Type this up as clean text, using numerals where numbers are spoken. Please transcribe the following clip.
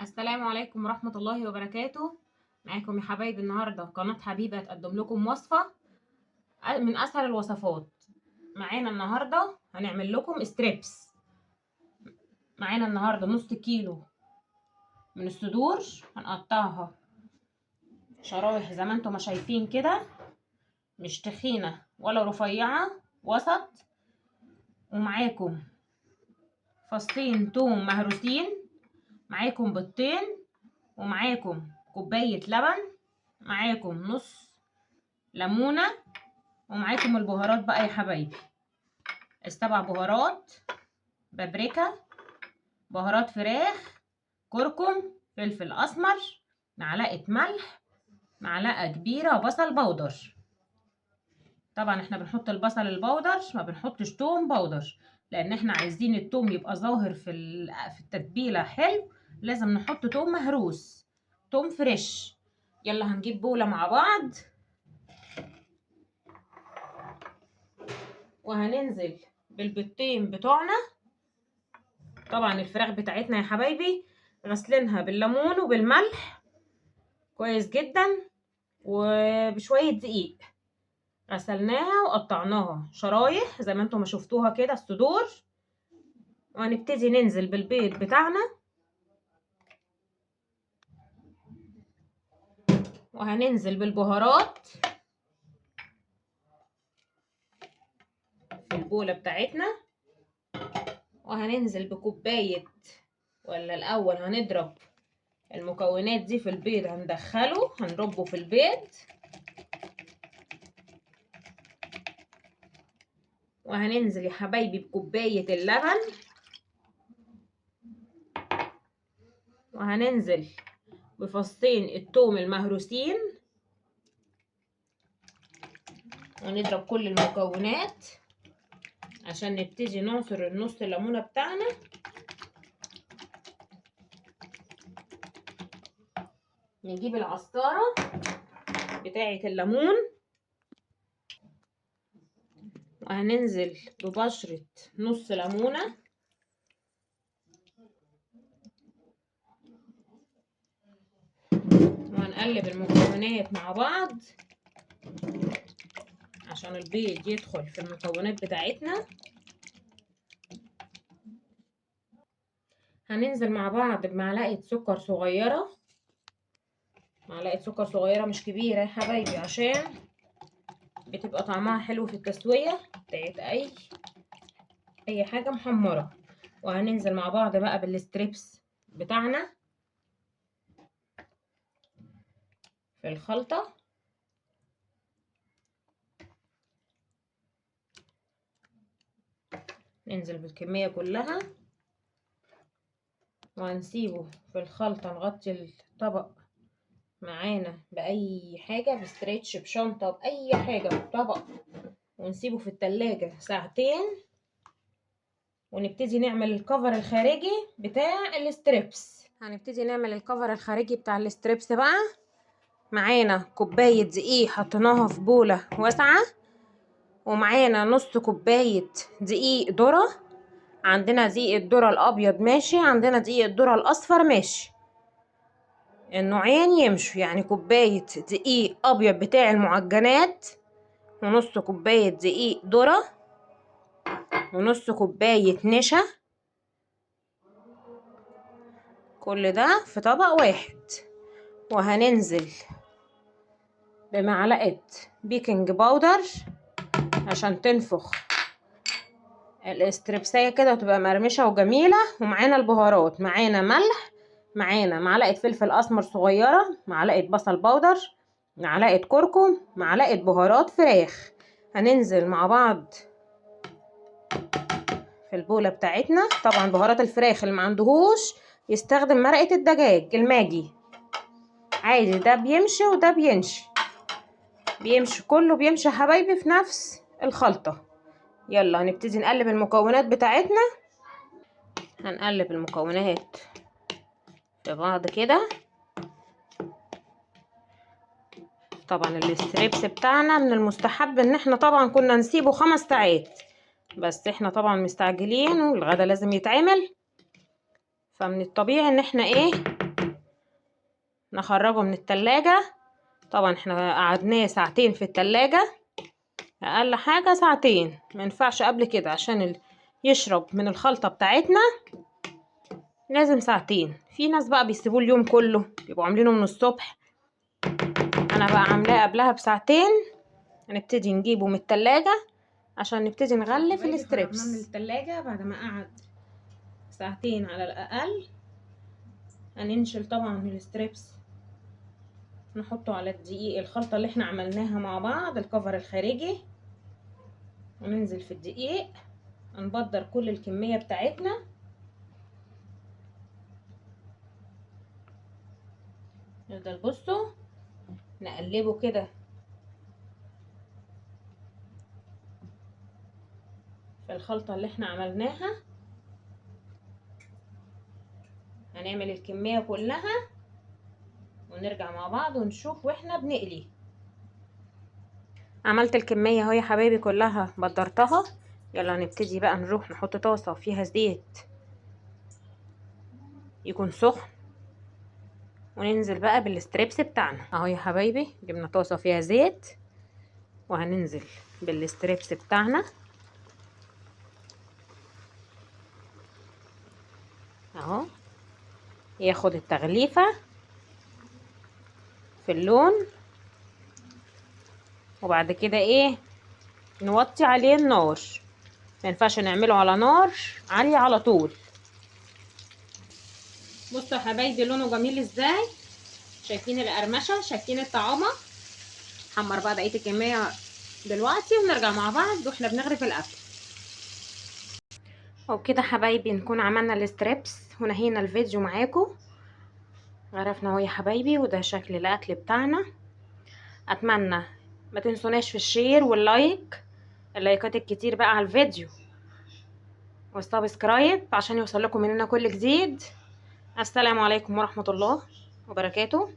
السلام عليكم ورحمة الله وبركاته. معاكم يا حبايبي النهاردة قناة حبيبة هتقدم لكم وصفة من أسهل الوصفات. معانا النهاردة هنعمل لكم ستريبس. معانا النهاردة نص كيلو من الصدور، هنقطعها شرايح زي ما انتم ما شايفين كده، مش تخينة ولا رفيعة، وسط. ومعاكم فصين توم مهروسين، معاكم بيضتين، ومعاكم كوباية لبن، معاكم نص ليمونة، ومعاكم البهارات بقى يا حبايبي. 7 بهارات: بابريكا، بهارات فراخ، كركم، فلفل اسمر، معلقة ملح، معلقة كبيرة بصل بودر. طبعا احنا بنحط البصل البودر، ما بنحطش توم بودر، لان احنا عايزين التوم يبقى ظاهر في التتبيلة حلو. لازم نحط توم مهروس، توم فريش. يلا هنجيب بولة مع بعض وهننزل بالبيضتين بتوعنا. طبعا الفراخ بتاعتنا يا حبايبي غسلينها بالليمون وبالملح كويس جدا، وبشوية دقيق. غسلناها وقطعناها شرايح زي ما انتم ما شفتوها كده الصدور. وهنبتدي ننزل بالبيض بتاعنا، وهننزل بالبهارات في البولة بتاعتنا، وهننزل بكوباية، ولا الأول هنضرب المكونات دي في البيض، هنربه في البيض. وهننزل يا حبايبي بكوباية اللبن، وهننزل بفصين الثوم المهروسين، ونضرب كل المكونات عشان نبتدي نعصر النص الليمونة بتاعنا. نجيب العصارة بتاعة الليمون، وهننزل ببشرة نص ليمونة، وهنقلب المكونات مع بعض عشان البيض يدخل في المكونات بتاعتنا. هننزل مع بعض بمعلقة سكر صغيرة، معلقة سكر صغيرة مش كبيرة يا حبايبي، عشان بتبقى طعمها حلو في التسوية بتاعت اي حاجة محمرة. وهننزل مع بعض بقى بالستريبس بتاعنا في الخلطة. ننزل بالكمية كلها وهنسيبه في الخلطة، نغطي الطبق معانا بأي حاجة، بستريتش، بشنطة، بأي حاجة، بطبق، ونسيبه في التلاجة ساعتين، ونبتدي نعمل الكفر الخارجي بتاع الستريبس. هنبتدي نعمل الكفر الخارجي بتاع الستريبس بقى. معانا كوباية دقيق حطيناها في بولة واسعة، ومعانا نص كوباية دقيق ذرة. عندنا دقيق الذرة الأبيض ماشي، عندنا دقيق الذرة الأصفر ماشي، النوعين يمشوا. يعني كوباية دقيق أبيض بتاع المعجنات، ونص كوباية دقيق ذرة، ونص كوباية نشا، كل ده في طبق واحد. وهننزل بمعلقة بيكنج باودر عشان تنفخ الاستريبسية كده وتبقى مرمشة وجميلة. ومعانا البهارات، معانا ملح، معانا معلقة فلفل اسمر صغيرة، معلقة بصل بودر، معلقة كركم، معلقة بهارات فراخ. هننزل مع بعض في البولة بتاعتنا. طبعا بهارات الفراخ اللي ما عندهوش يستخدم مرقة الدجاج الماجي عادي، ده بيمشي وده بيمشي كله بيمشي يا حبايبي في نفس الخلطة. يلا هنبتدي نقلب المكونات بتاعتنا. هنقلب المكونات في بعض كده. طبعا الستريبس بتاعنا من المستحب ان احنا طبعا كنا نسيبه 5 ساعات، بس احنا طبعا مستعجلين والغدا لازم يتعمل، فمن الطبيعي ان احنا نخرجه من التلاجة. طبعا احنا قعدناه ساعتين في التلاجة، اقل حاجة ساعتين، ما ينفعش قبل كده عشان يشرب من الخلطة بتاعتنا، لازم ساعتين. في ناس بقى بيسيبوه اليوم كله، بيبقوا عاملينه من الصبح، انا بقى عاملاه قبلها بساعتين. هنبتدي نجيبه من التلاجة عشان نبتدي نغلف الستريبس من التلاجة بعد ما قعد ساعتين على الاقل. هننشل طبعا الستريبس، نحطه على الدقيق، الخلطة اللي احنا عملناها مع بعض، الكفر الخارجي، وننزل في الدقيق، نبدر كل الكمية بتاعتنا. نفضل بصوا نقلبه كده في الخلطة اللي احنا عملناها. هنعمل الكمية كلها ونرجع مع بعض ونشوف واحنا بنقلي. عملت الكمية اهو يا حبايبي كلها، بدرتها. يلا نبتدي بقى نروح نحط طاسة فيها زيت يكون سخن، وننزل بقى بالستريبس بتاعنا اهو يا حبايبي. جبنا طاسة فيها زيت وهننزل بالستريبس بتاعنا اهو، ياخد التغليفة في اللون، وبعد كده ايه نوطي عليه النار. ما ينفعش نعمله على نار عالية على طول. بصوا يا حبايبي لونه جميل ازاي، شايفين القرمشة، شايفين الطعامة. حمر بقى بقية الكمية دلوقتي ونرجع مع بعض واحنا بنغرف الاكل. وبكده حبايبي نكون عملنا الستريبس ونهينا الفيديو معاكم. غرفنا اهو يا حبايبي، وده شكل الاكل بتاعنا. اتمنى ما تنسوناش في الشير واللايك، اللايكات الكتير بقى على الفيديو، والسبسكرايب عشان يوصل لكم مننا كل جديد. السلام عليكم ورحمة الله وبركاته.